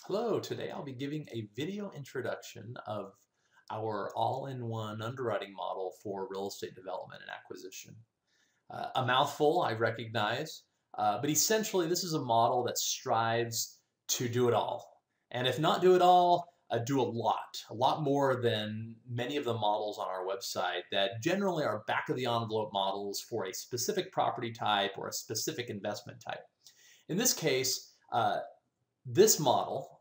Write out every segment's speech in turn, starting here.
Hello, today I'll be giving a video introduction of our all-in-one underwriting model for real estate development and acquisition. A mouthful, I recognize, but essentially this is a model that strives to do it all. And if not do it all, do a lot more than many of the models on our website that generally are back-of-the-envelope models for a specific property type or a specific investment type. In this case, this model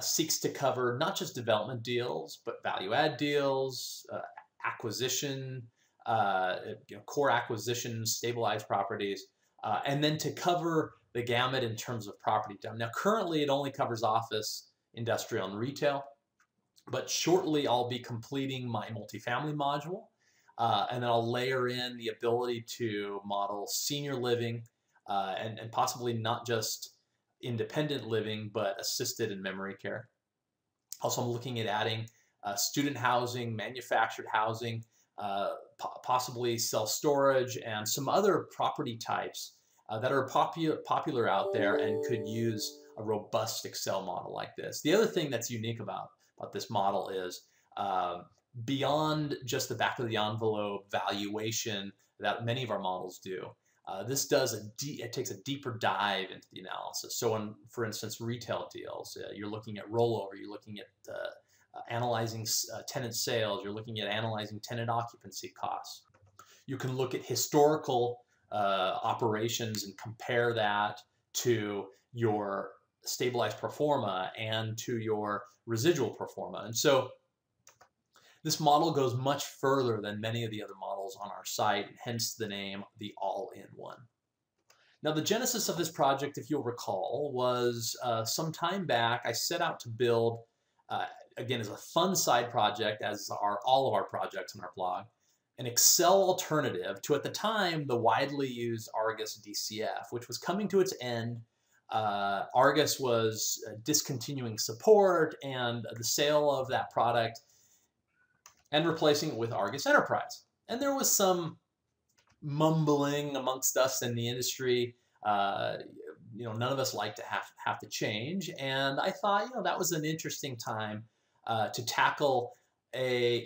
seeks to cover not just development deals, but value-add deals, acquisition, core acquisitions, stabilized properties, and then to cover the gamut in terms of property type. Now, currently it only covers office, industrial, and retail, but shortly I'll be completing my multifamily module, and then I'll layer in the ability to model senior living and possibly not just independent living, but assisted and memory care. Also, I'm looking at adding student housing, manufactured housing, possibly self-storage, and some other property types that are popular out there and could use a robust Excel model like this. The other thing that's unique about this model is beyond just the back-of-the-envelope valuation that many of our models do. This takes a deeper dive into the analysis. So for instance, retail deals, you're looking at rollover, you're looking at analyzing tenant sales, you're looking at analyzing tenant occupancy costs. You can look at historical operations and compare that to your stabilized pro forma and to your residual pro forma. And so this model goes much further than many of the other models on our site, hence the name, the all-in-one. Now, the genesis of this project, if you'll recall, was some time back. I set out to build, again, as a fun side project, as are all of our projects on our blog, an Excel alternative to, at the time, the widely used ARGUS DCF, which was coming to its end. ARGUS was discontinuing support and the sale of that product, and replacing it with ARGUS Enterprise. And there was some mumbling amongst us in the industry. None of us like to have to change. And I thought, that was an interesting time to tackle a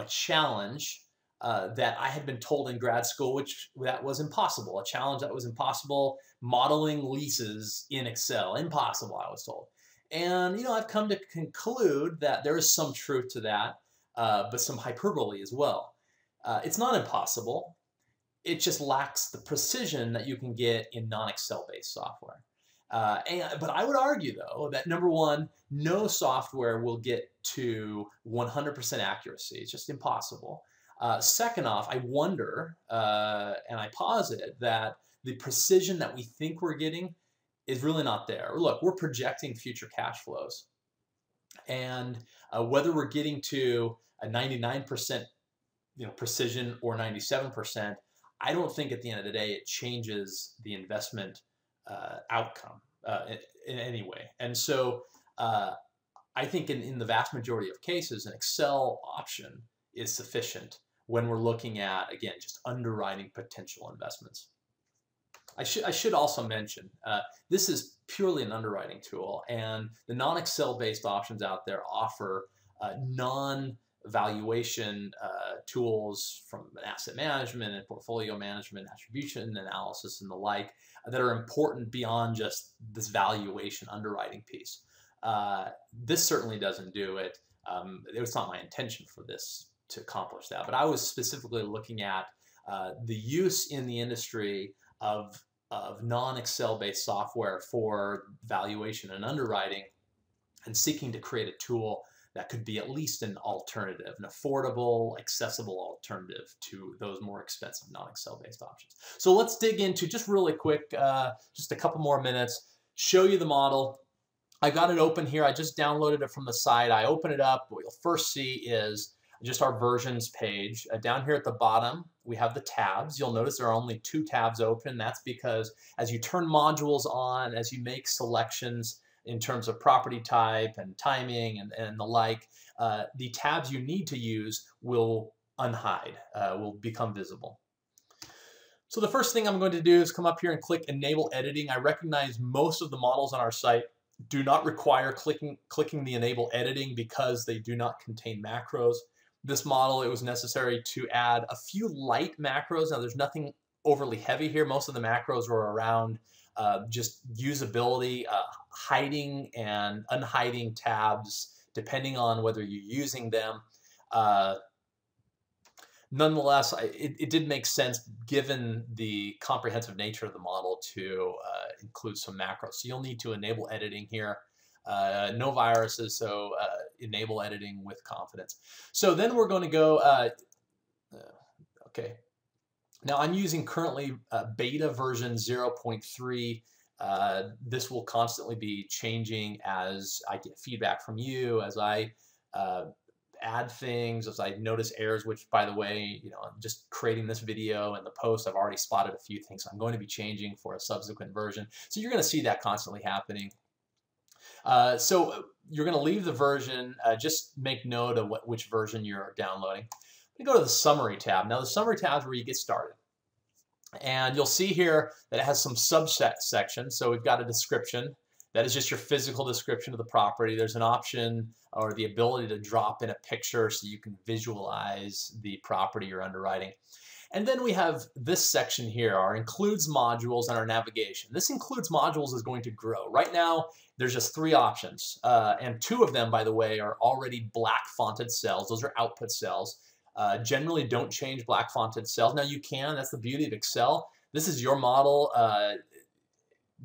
challenge that I had been told in grad school, that was impossible. A challenge that was impossible, modeling leases in Excel. Impossible, I was told. And I've come to conclude that there is some truth to that. But some hyperbole as well. It's not impossible. It just lacks the precision that you can get in non-Excel based software. But I would argue, though, that number one, no software will get to 100% accuracy. It's just impossible. Second off, I wonder, and I posit, that the precision that we think we're getting is really not there. Look, we're projecting future cash flows. And whether we're getting to a 99% precision or 97%, I don't think at the end of the day it changes the investment outcome in any way. And so I think in the vast majority of cases, an Excel option is sufficient when we're looking at, again, just underwriting potential investments. I should also mention, this is purely an underwriting tool, and the non-Excel based options out there offer non-valuation tools from asset management and portfolio management, attribution analysis, and the like that are important beyond just this valuation underwriting piece. This certainly doesn't do it. It was not my intention for this to accomplish that, but I was specifically looking at the use in the industry of non-Excel based software for valuation and underwriting, and seeking to create a tool that could be at least an alternative, an affordable, accessible alternative to those more expensive non-Excel based options. So let's dig into, just really quick, just a couple more minutes, show you the model. I got it open here. I just downloaded it from the site. I open it up. What you'll first see is just our versions page. Down here at the bottom, we have the tabs. You'll notice there are only 2 tabs open. That's because as you turn modules on, as you make selections in terms of property type and timing and the like, the tabs you need to use will unhide, will become visible. So the first thing I'm going to do is come up here and click Enable Editing. I recognize most of the models on our site do not require clicking the enable editing because they do not contain macros. This model, it was necessary to add a few light macros. Now there's nothing overly heavy here. Most of the macros were around just usability, hiding and unhiding tabs, depending on whether you're using them. Nonetheless, it did make sense given the comprehensive nature of the model to include some macros. So you'll need to enable editing here. No viruses, so enable editing with confidence. So then we're going to go, okay. Now I'm using currently beta version 0.3. This will constantly be changing as I get feedback from you, as I add things, as I notice errors, which by the way, you know, I'm just creating this video and the post, I've already spotted a few things. So I'm going to be changing for a subsequent version. So you're going to see that constantly happening. So you're going to leave the version, just make note of which version you're downloading. We go to the summary tab. Now the summary tab is where you get started. And you'll see here that it has some subset sections. So we've got a description. That is just your physical description of the property. There's an option or the ability to drop in a picture so you can visualize the property you're underwriting. And then we have this section here, our includes modules and our navigation. This includes modules is going to grow. Right now, there's just 3 options. And 2 of them, by the way, are already black fonted cells. Those are output cells. Generally, don't change black fonted cells. Now you can, that's the beauty of Excel. This is your model.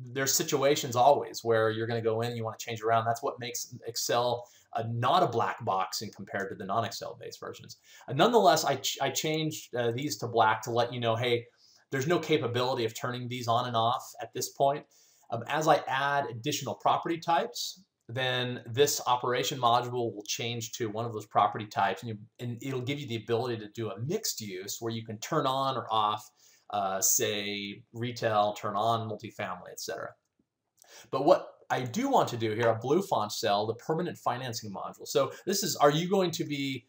There's situations always where you're going to go in and you want to change around. That's what makes Excel not a black box in compared to the non-Excel based versions. Nonetheless, I changed these to black to let you know, hey, there's no capability of turning these on and off at this point. As I add additional property types, then this operation module will change to one of those property types, and it'll give you the ability to do a mixed use where you can turn on or off say retail, turn on multifamily, etc. But what I do want to do here, a blue font cell, the permanent financing module. So this is, are you going to be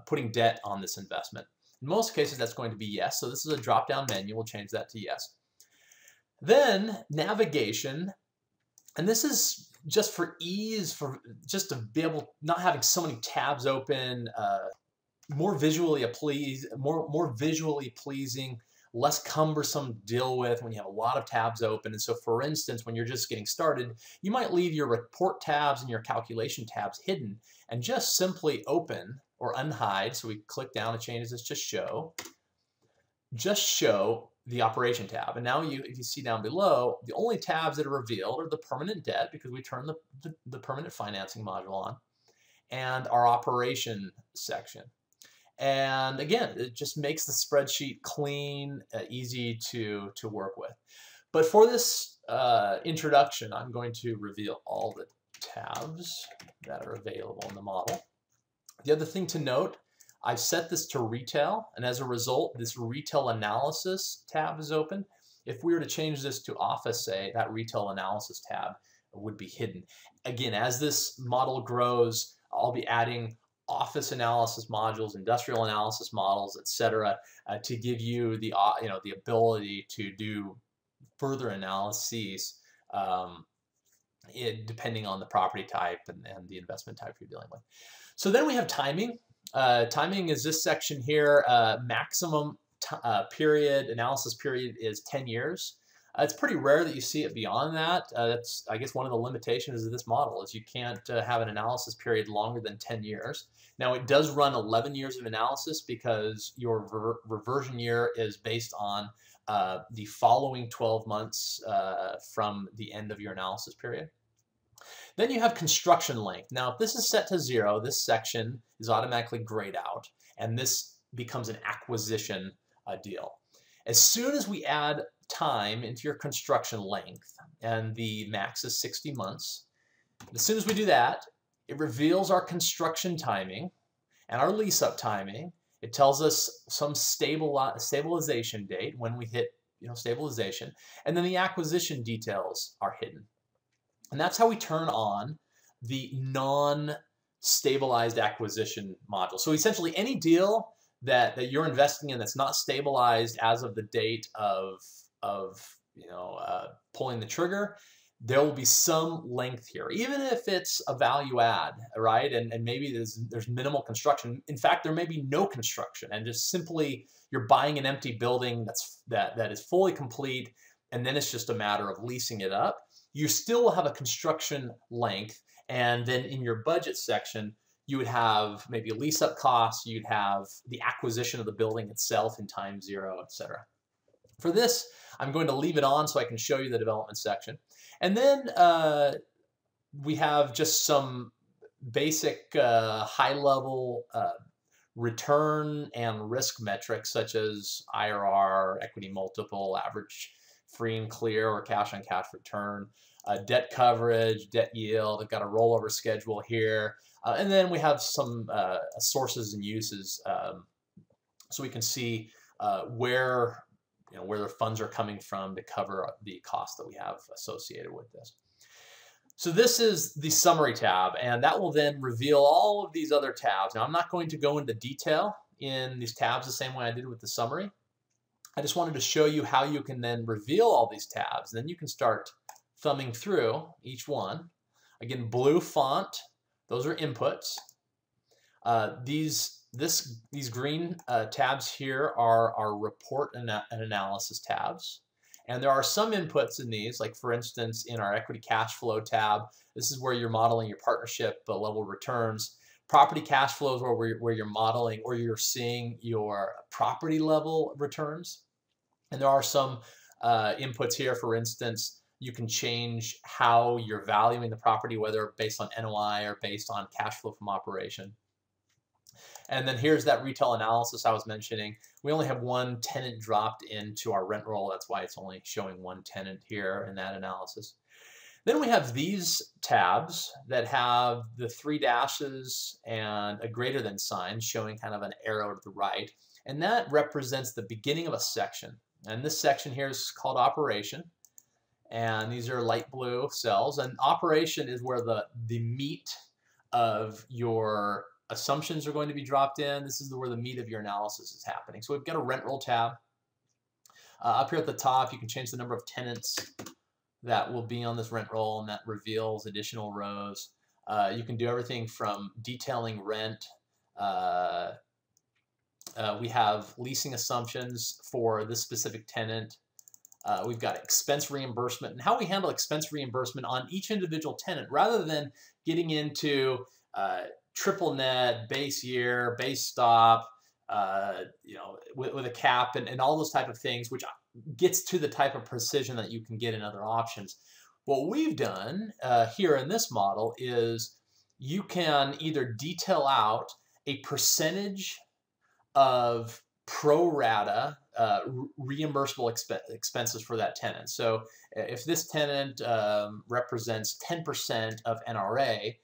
putting debt on this investment? In most cases, that's going to be yes. So this is a drop-down menu. We'll change that to yes. Then navigation, and this is just for ease, for just to be able, not having so many tabs open, more visually pleasing, less cumbersome to deal with when you have a lot of tabs open. And so for instance, when you're just getting started, you might leave your report tabs and your calculation tabs hidden and just simply open or unhide. So we click down and change this to show. Just show the operation tab. And now if you see down below, the only tabs that are revealed are the permanent debt, because we turned the permanent financing module on, and our operation section. And again, it just makes the spreadsheet clean, easy to work with. But for this introduction, I'm going to reveal all the tabs that are available in the model. The other thing to note, I've set this to retail, and as a result, this retail analysis tab is open. If we were to change this to office, say, that retail analysis tab would be hidden. Again, as this model grows, I'll be adding office analysis modules, industrial analysis models, etc., to give you the the ability to do further analyses depending on the property type and the investment type you're dealing with. So then we have timing. Timing is this section here. Maximum analysis period is 10 years. It's pretty rare that you see it beyond that. That's, I guess, one of the limitations of this model is you can't have an analysis period longer than 10 years. Now, it does run 11 years of analysis because your reversion year is based on the following 12 months from the end of your analysis period. Then you have construction length. Now, if this is set to 0, this section is automatically grayed out, and this becomes an acquisition deal. As soon as we add time into your construction length, and the max is 60 months, as soon as we do that, it reveals our construction timing and our lease-up timing. It tells us some stabilization date when we hit stabilization, and then the acquisition details are hidden. And that's how we turn on the non-stabilized acquisition module. So essentially any deal that you're investing in that's not stabilized as of the date of pulling the trigger, there will be some length here, even if it's a value add, right? And maybe there's minimal construction. In fact, there may be no construction, and just simply you're buying an empty building that is fully complete, and then it's just a matter of leasing it up. You still will have a construction length, and then in your budget section, you would have maybe lease up costs, you'd have the acquisition of the building itself in time zero, etc. For this, I'm going to leave it on so I can show you the development section. And then we have just some basic high-level return and risk metrics such as IRR, equity multiple, average free and clear or cash-on-cash return, debt coverage, debt yield. I've got a rollover schedule here. And then we have some sources and uses so we can see where the funds are coming from to cover the cost that we have associated with this. So this is the summary tab, and that will then reveal all of these other tabs. Now I'm not going to go into detail in these tabs the same way I did with the summary. I just wanted to show you how you can then reveal all these tabs. Then you can start thumbing through each one. Again, blue font, those are inputs. These green tabs here are our report and analysis tabs. And there are some inputs in these, like for instance, in our equity cash flow tab, this is where you're modeling your partnership level returns. Property cash flows where you're modeling or you're seeing your property level returns. And there are some inputs here, for instance, you can change how you're valuing the property, whether based on NOI or based on cash flow from operation. And then here's that retail analysis I was mentioning. We only have one tenant dropped into our rent roll. That's why it's only showing one tenant here in that analysis. Then we have these tabs that have the 3 dashes and a greater than sign showing kind of an arrow to the right. And that represents the beginning of a section. And this section here is called operation. And these are light blue cells. And operation is where the meat of your assumptions are going to be dropped in. This is where the meat of your analysis is happening. So we've got a rent roll tab. Up here at the top, you can change the number of tenants that will be on this rent roll, and that reveals additional rows. You can do everything from detailing rent. We have leasing assumptions for this specific tenant. We've got expense reimbursement and how we handle expense reimbursement on each individual tenant rather than getting into triple net, base year, base stop, with a cap and all those type of things, which gets to the type of precision that you can get in other options. What we've done here in this model is you can either detail out a percentage of pro rata reimbursable expenses for that tenant. So if this tenant represents 10% of NRA,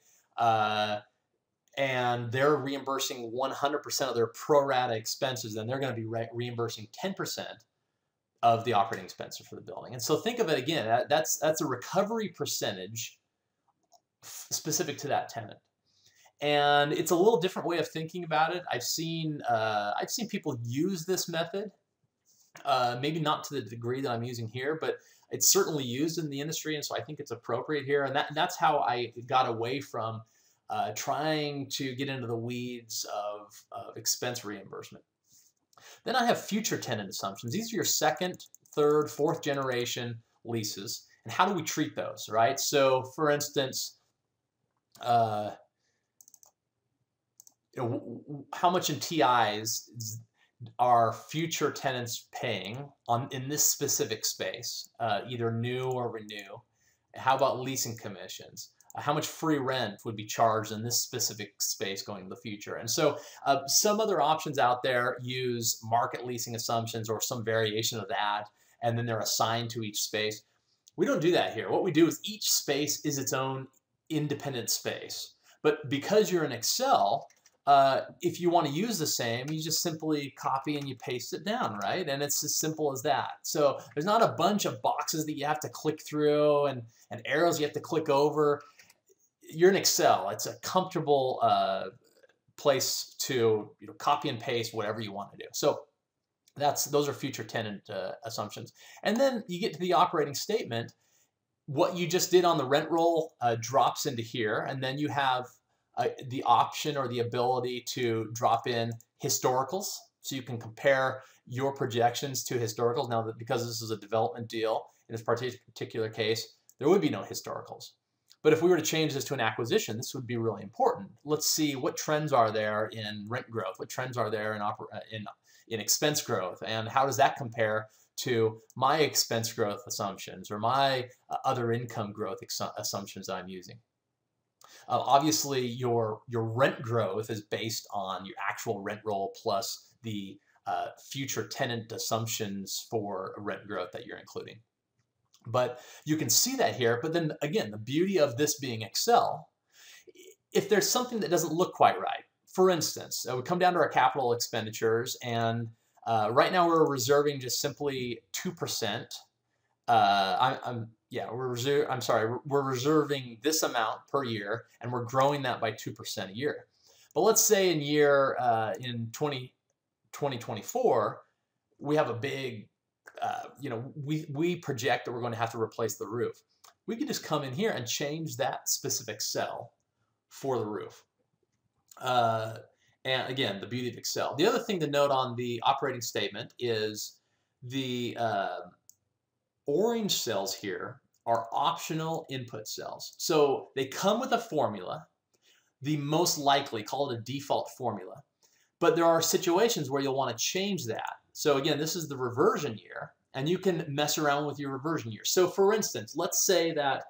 and they're reimbursing 100% of their pro rata expenses, then they're going to be reimbursing 10% of the operating expenses for the building. And so think of it again, that's a recovery percentage specific to that tenant. And it's a little different way of thinking about it. I've seen people use this method, maybe not to the degree that I'm using here, but it's certainly used in the industry, and so I think it's appropriate here. And that's how I got away from trying to get into the weeds of expense reimbursement. Then I have future tenant assumptions. These are your second, third, fourth generation leases. And how do we treat those, right? So for instance, how much in TIs are future tenants paying in this specific space, either new or renew? How about leasing commissions? How much free rent would be charged in this specific space going to the future? And so some other options out there use market leasing assumptions or some variation of that, and then they're assigned to each space. We don't do that here. What we do is each space is its own independent space. But because you're in Excel, if you want to use the same, you just simply copy and you paste it down, right? And it's as simple as that. So there's not a bunch of boxes that you have to click through and arrows you have to click over. You're in Excel. It's a comfortable place to copy and paste whatever you want to do. So those are future tenant assumptions. And then you get to the operating statement. what you just did on the rent roll drops into here, and then you have the option or the ability to drop in historicals, so you can compare your projections to historicals. Now, that because this is a development deal, in this particular case, there would be no historicals. But if we were to change this to an acquisition, this would be really important. Let's see what trends are there in rent growth, what trends are there in expense growth, and how does that compare to my expense growth assumptions or my other income growth assumptions I'm using. Obviously, your rent growth is based on your actual rent roll plus the future tenant assumptions for rent growth that you're including. But you can see that here. But then again, the beauty of this being Excel, if there's something that doesn't look quite right, for instance, we come down to our capital expenditures, and right now we're reserving just simply 2%. We're reserving this amount per year, and we're growing that by 2% a year. But let's say in 2024, we have a big, we project that we're going to have to replace the roof. We could just come in here and change that specific cell for the roof. And again, the beauty of Excel. The other thing to note on the operating statement is the orange cells here are optional input cells. So they come with a formula, the most likely, call it a default formula. But there are situations where you'll want to change that. So again, this is the reversion year, and you can mess around with your reversion year. So for instance, let's say that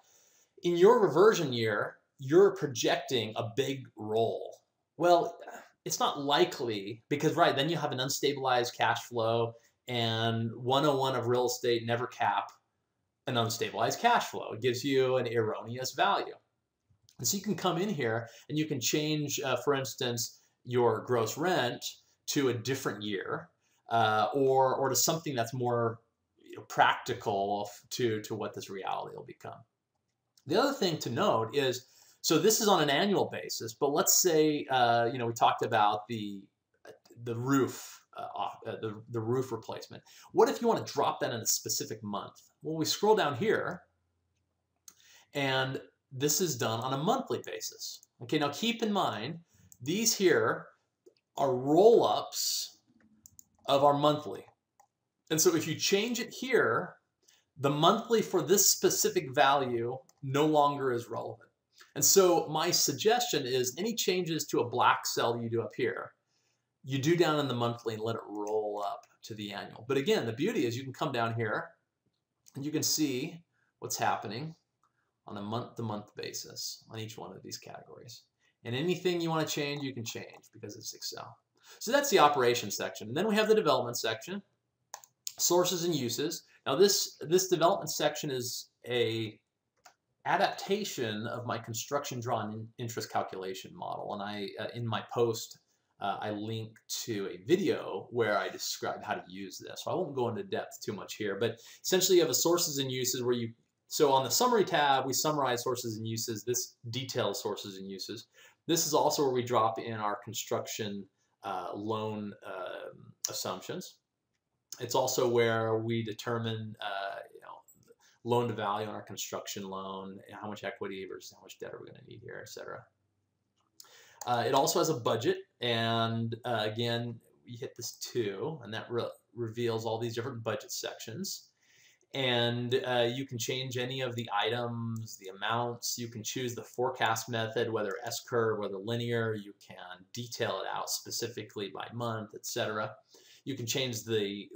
in your reversion year, you're projecting a big roll. Well, it's not likely because, right, then you have an unstabilized cash flow, and 101 of real estate, never cap an unstabilized cash flow. It gives you an erroneous value. And so you can come in here and you can change, for instance, your gross rent to a different year or to something that's more practical to what this reality will become. The other thing to note is, so this is on an annual basis, but let's say, we talked about the roof, the roof replacement. What if you want to drop that in a specific month? Well, we scroll down here, and this is done on a monthly basis. Okay, now keep in mind, these here are roll-ups of our monthly. And so if you change it here, the monthly for this specific value no longer is relevant. And so my suggestion is any changes to a black cell you do up here, you do down in the monthly and let it roll up to the annual. But again, the beauty is you can come down here and you can see what's happening on a month-to-month basis on each one of these categories. And anything you want to change, you can change because it's Excel. So that's the operations section. And then we have the development section, sources and uses. Now this development section is a adaptation of my construction drawn interest calculation model. And I in my post, I link to a video where I describe how to use this. So I won't go into depth too much here, but essentially you have a sources and uses where so on the summary tab, we summarize sources and uses. This details sources and uses. This is also where we drop in our construction loan assumptions. It's also where we determine loan to value on our construction loan, how much equity versus how much debt are we going to need here, etc. It also has a budget, and again, we hit this too, and that reveals all these different budget sections. And you can change any of the items, the amounts. You can choose the forecast method, whether S-curve, whether linear. You can detail it out specifically by month, etc. You can change the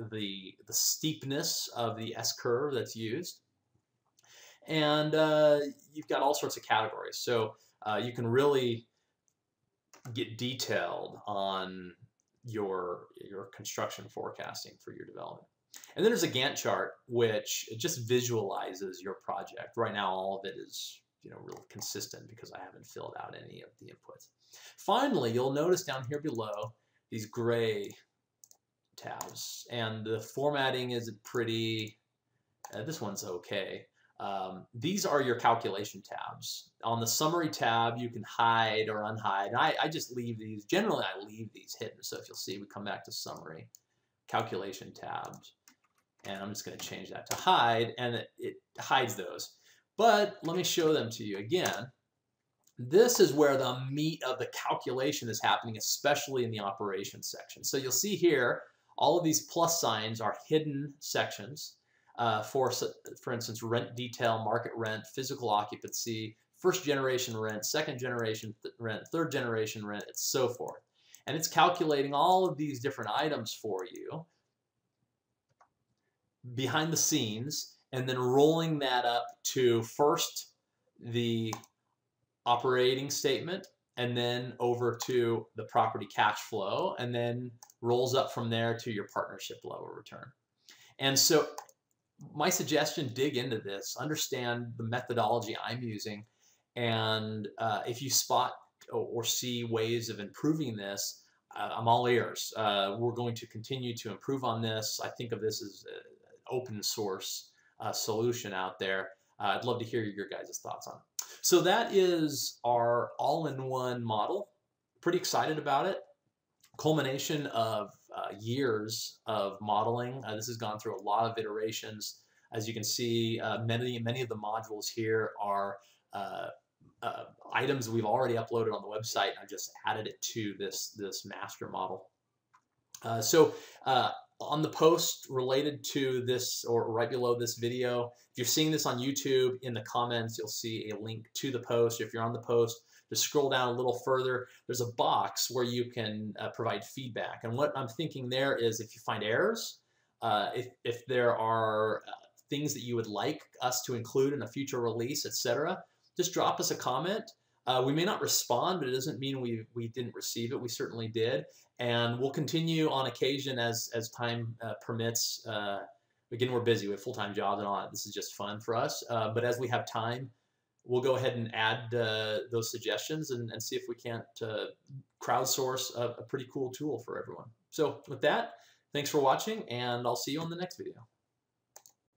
steepness of the S-curve that's used. And you've got all sorts of categories. So you can really get detailed on your construction forecasting for your development. And then there's a Gantt chart, which just visualizes your project. Right now, all of it is really consistent because I haven't filled out any of the inputs. Finally, you'll notice down here below these gray tabs, and the formatting is pretty. This one's okay. These are your calculation tabs. On the summary tab, you can hide or unhide. I just leave these. Generally, I leave these hidden. So if you'll see, we come back to summary, calculation tabs. And I'm just going to change that to hide, and it hides those. But let me show them to you again. This is where the meat of the calculation is happening, especially in the operations section. So you'll see here, all of these plus signs are hidden sections for instance, rent detail, market rent, physical occupancy, first generation rent, second generation rent, third generation rent, and so forth. And it's calculating all of these different items for you behind the scenes, and then rolling that up to first the operating statement, and then over to the property cash flow, and then rolls up from there to your partnership level return. And so my suggestion, dig into this, understand the methodology I'm using, and if you spot or see ways of improving this, I'm all ears. We're going to continue to improve on this. I think of this as an open source solution out there. I'd love to hear your guys' thoughts on it. So that is our all-in-one model. Pretty excited about it. Culmination of years of modeling. This has gone through a lot of iterations. As you can see, many of the modules here are items we've already uploaded on the website. I've just added it to this master model. On the post related to this, or right below this video, if you're seeing this on YouTube, in the comments you'll see a link to the post. If you're on the post, just scroll down a little further. There's a box where you can provide feedback. And what I'm thinking there is, if you find errors, if there are things that you would like us to include in a future release, etc., just drop us a comment. We may not respond, but it doesn't mean we didn't receive it. We certainly did. And we'll continue on occasion as time permits. Again, we're busy. We have full-time jobs and all that. This is just fun for us. But as we have time, we'll go ahead and add those suggestions and see if we can't crowdsource a pretty cool tool for everyone. So with that, thanks for watching, and I'll see you on the next video.